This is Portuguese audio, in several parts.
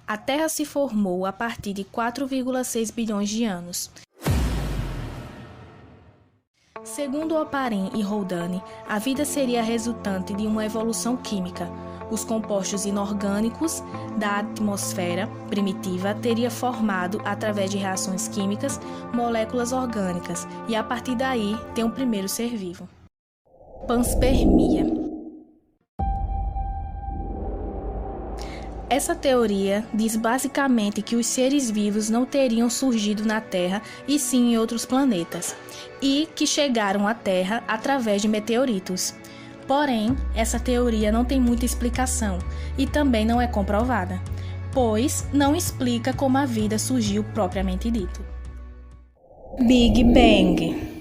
A Terra se formou a partir de 4,6 bilhões de anos. Segundo Oparin e Haldane, a vida seria resultante de uma evolução química. Os compostos inorgânicos da atmosfera primitiva teriam formado, através de reações químicas, moléculas orgânicas, e a partir daí tem um primeiro ser vivo. Panspermia. Essa teoria diz basicamente que os seres vivos não teriam surgido na Terra e sim em outros planetas, e que chegaram à Terra através de meteoritos. Porém, essa teoria não tem muita explicação e também não é comprovada, pois não explica como a vida surgiu propriamente dito. Big Bang.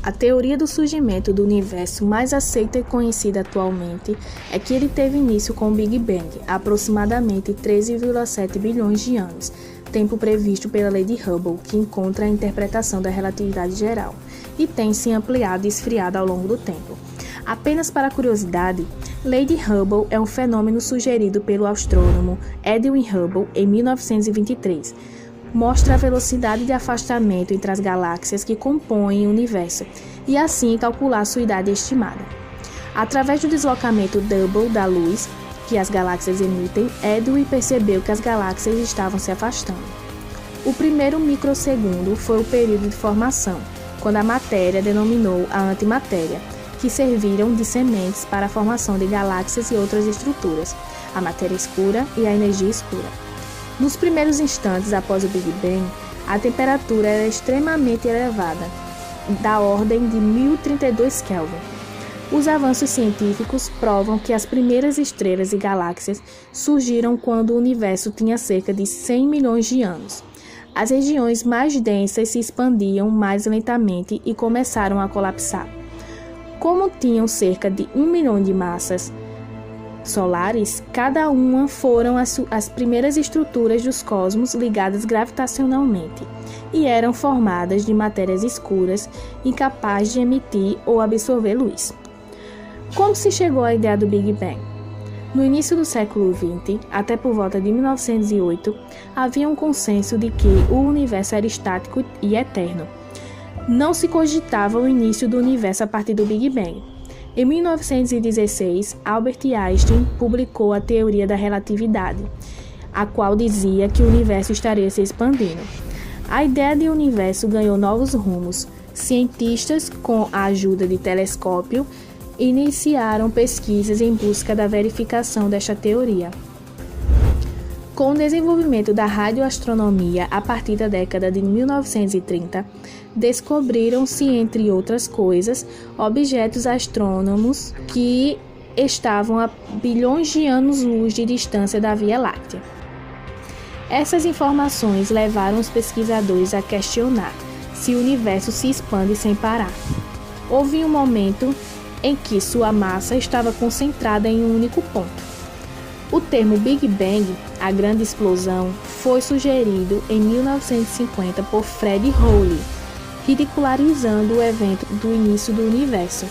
A teoria do surgimento do universo mais aceita e conhecida atualmente é que ele teve início com o Big Bang, há aproximadamente 13,7 bilhões de anos, tempo previsto pela lei de Hubble, que encontra a interpretação da relatividade geral, e tem se ampliado e esfriado ao longo do tempo. Apenas para curiosidade, lei de Hubble é um fenômeno sugerido pelo astrônomo Edwin Hubble em 1923. Mostra a velocidade de afastamento entre as galáxias que compõem o universo e assim calcular sua idade estimada. Através do deslocamento Hubble da luz que as galáxias emitem, Edwin percebeu que as galáxias estavam se afastando. O primeiro microsegundo foi o período de formação, quando a matéria denominou a antimatéria, que serviram de sementes para a formação de galáxias e outras estruturas, a matéria escura e a energia escura. Nos primeiros instantes após o Big Bang, a temperatura era extremamente elevada, da ordem de 1032 Kelvin. Os avanços científicos provam que as primeiras estrelas e galáxias surgiram quando o universo tinha cerca de 100 milhões de anos. As regiões mais densas se expandiam mais lentamente e começaram a colapsar. Como tinham cerca de 1 milhão de massas solares, cada uma foram as primeiras estruturas dos cosmos ligadas gravitacionalmente e eram formadas de matérias escuras incapazes de emitir ou absorver luz. Como se chegou à ideia do Big Bang? No início do século XX, até por volta de 1908, havia um consenso de que o universo era estático e eterno. Não se cogitava o início do universo a partir do Big Bang. Em 1916, Albert Einstein publicou a teoria da relatividade, a qual dizia que o universo estaria se expandindo. A ideia de universo ganhou novos rumos. Cientistas, com a ajuda de telescópio, iniciaram pesquisas em busca da verificação desta teoria. Com o desenvolvimento da radioastronomia a partir da década de 1930, descobriram-se, entre outras coisas, objetos astrônomos que estavam a bilhões de anos-luz de distância da Via Láctea. Essas informações levaram os pesquisadores a questionar se o universo se expande sem parar. Houve um momento em que sua massa estava concentrada em um único ponto. O termo Big Bang, a grande explosão, foi sugerido em 1950 por Fred Hoyle, ridicularizando o evento do início do universo,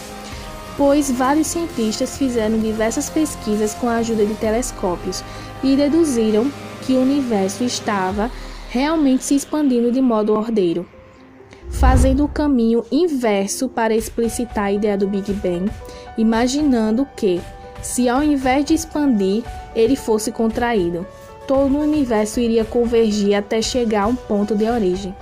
pois vários cientistas fizeram diversas pesquisas com a ajuda de telescópios e deduziram que o universo estava realmente se expandindo de modo ordeiro, fazendo o caminho inverso para explicitar a ideia do Big Bang, imaginando que, se ao invés de expandir, ele fosse contraído, todo o universo iria convergir até chegar a um ponto de origem.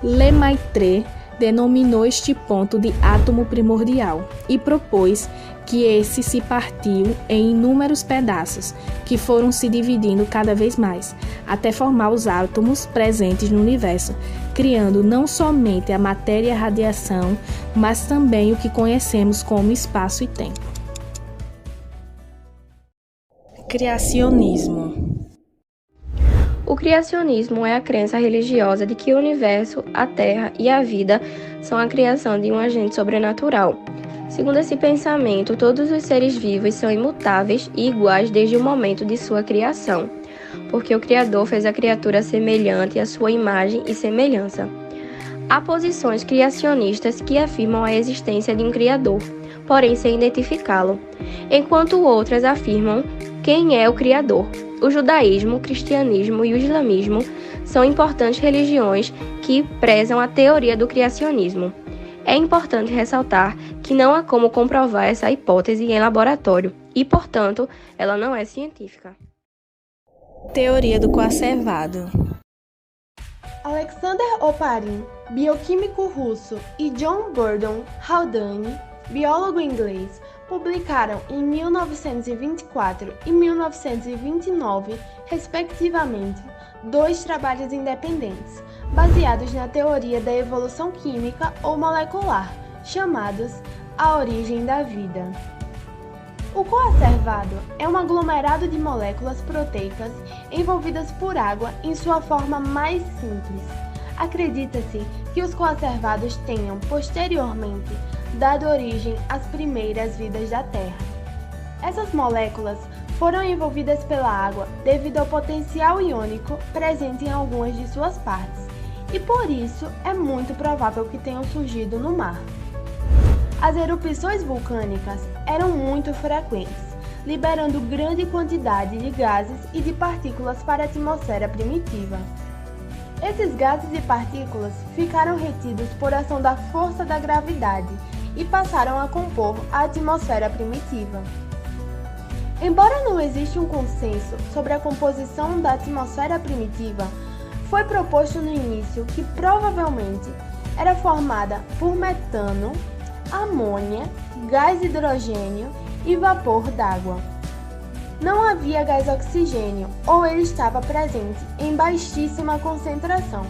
Lemaitre denominou este ponto de átomo primordial e propôs que esse se partiu em inúmeros pedaços, que foram se dividindo cada vez mais, até formar os átomos presentes no universo, criando não somente a matéria e a radiação, mas também o que conhecemos como espaço e tempo. Criacionismo. O criacionismo é a crença religiosa de que o universo, a Terra e a vida são a criação de um agente sobrenatural. Segundo esse pensamento, todos os seres vivos são imutáveis e iguais desde o momento de sua criação, porque o Criador fez a criatura semelhante à sua imagem e semelhança. Há posições criacionistas que afirmam a existência de um Criador, porém sem identificá-lo, enquanto outras afirmam quem é o Criador. O judaísmo, o cristianismo e o islamismo são importantes religiões que prezam a teoria do criacionismo. É importante ressaltar que não há como comprovar essa hipótese em laboratório e, portanto, ela não é científica. Teoria do coacervado. Alexander Oparin, bioquímico russo, e John Gordon Haldane, biólogo inglês, publicaram em 1924 e 1929, respectivamente, 2 trabalhos independentes, baseados na teoria da evolução química ou molecular, chamados A Origem da Vida. O coacervado é um aglomerado de moléculas proteicas envolvidas por água em sua forma mais simples. Acredita-se que os coacervados tenham, posteriormente, dado origem às primeiras vidas da Terra. Essas moléculas foram envolvidas pela água devido ao potencial iônico presente em algumas de suas partes, e por isso é muito provável que tenham surgido no mar. As erupções vulcânicas eram muito frequentes, liberando grande quantidade de gases e de partículas para a atmosfera primitiva. Esses gases e partículas ficaram retidos por ação da força da gravidade e passaram a compor a atmosfera primitiva. Embora não exista um consenso sobre a composição da atmosfera primitiva, foi proposto no início que provavelmente era formada por metano, amônia, gás hidrogênio e vapor d'água. Não havia gás oxigênio ou ele estava presente em baixíssima concentração.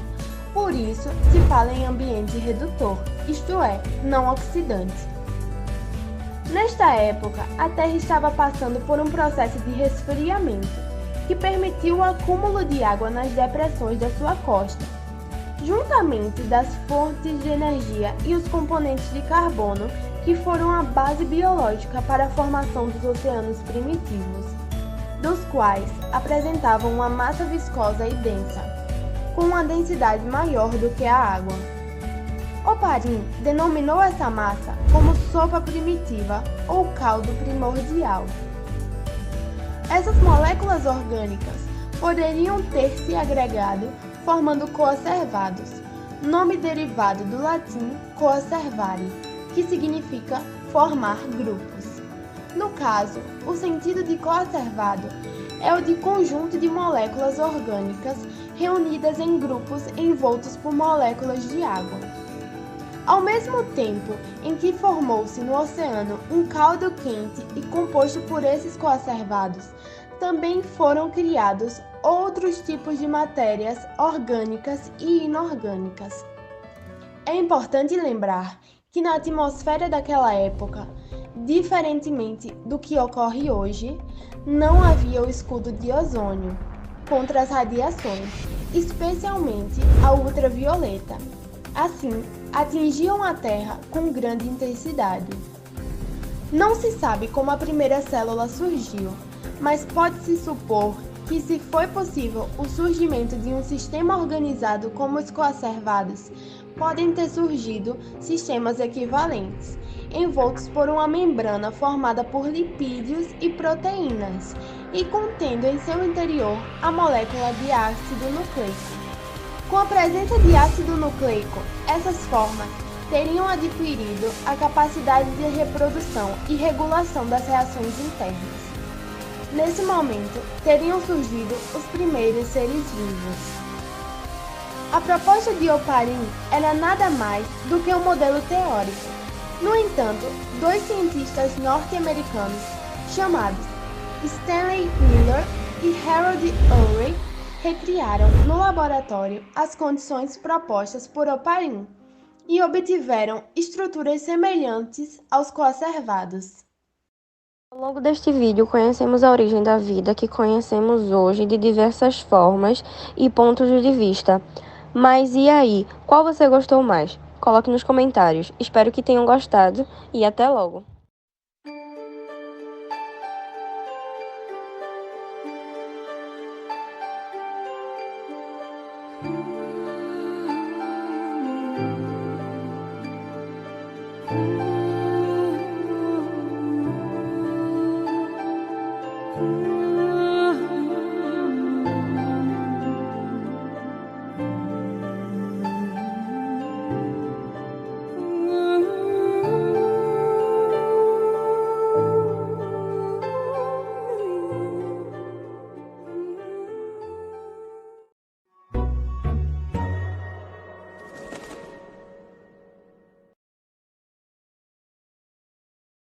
Por isso, se fala em ambiente redutor, isto é, não oxidante. Nesta época, a Terra estava passando por um processo de resfriamento, que permitiu o acúmulo de água nas depressões da sua costa, juntamente das fontes de energia e os componentes de carbono que foram a base biológica para a formação dos oceanos primitivos, dos quais apresentavam uma massa viscosa e densa, com uma densidade maior do que a água. Oparin denominou essa massa como sopa primitiva ou caldo primordial. Essas moléculas orgânicas poderiam ter se agregado formando coacervados, nome derivado do latim coacervare, que significa formar grupos. No caso, o sentido de coacervado é o de conjunto de moléculas orgânicas reunidas em grupos envoltos por moléculas de água. Ao mesmo tempo em que formou-se no oceano um caldo quente e composto por esses coacervados, também foram criados outros tipos de matérias orgânicas e inorgânicas. É importante lembrar que na atmosfera daquela época, diferentemente do que ocorre hoje, não havia o escudo de ozônio contra as radiações, especialmente a ultravioleta. Assim, atingiam a Terra com grande intensidade. Não se sabe como a primeira célula surgiu, mas pode-se supor que, se foi possível o surgimento de um sistema organizado como os coacervados, podem ter surgido sistemas equivalentes, envoltos por uma membrana formada por lipídios e proteínas, e contendo em seu interior a molécula de ácido nucleico. Com a presença de ácido nucleico, essas formas teriam adquirido a capacidade de reprodução e regulação das reações internas. Nesse momento, teriam surgido os primeiros seres vivos. A proposta de Oparin era nada mais do que um modelo teórico. No entanto, 2 cientistas norte-americanos, chamados Stanley Miller e Harold Urey, recriaram no laboratório as condições propostas por Oparin e obtiveram estruturas semelhantes aos coacervados. Ao longo deste vídeo, conhecemos a origem da vida que conhecemos hoje de diversas formas e pontos de vista. Mas e aí, qual você gostou mais? Coloque nos comentários. Espero que tenham gostado e até logo!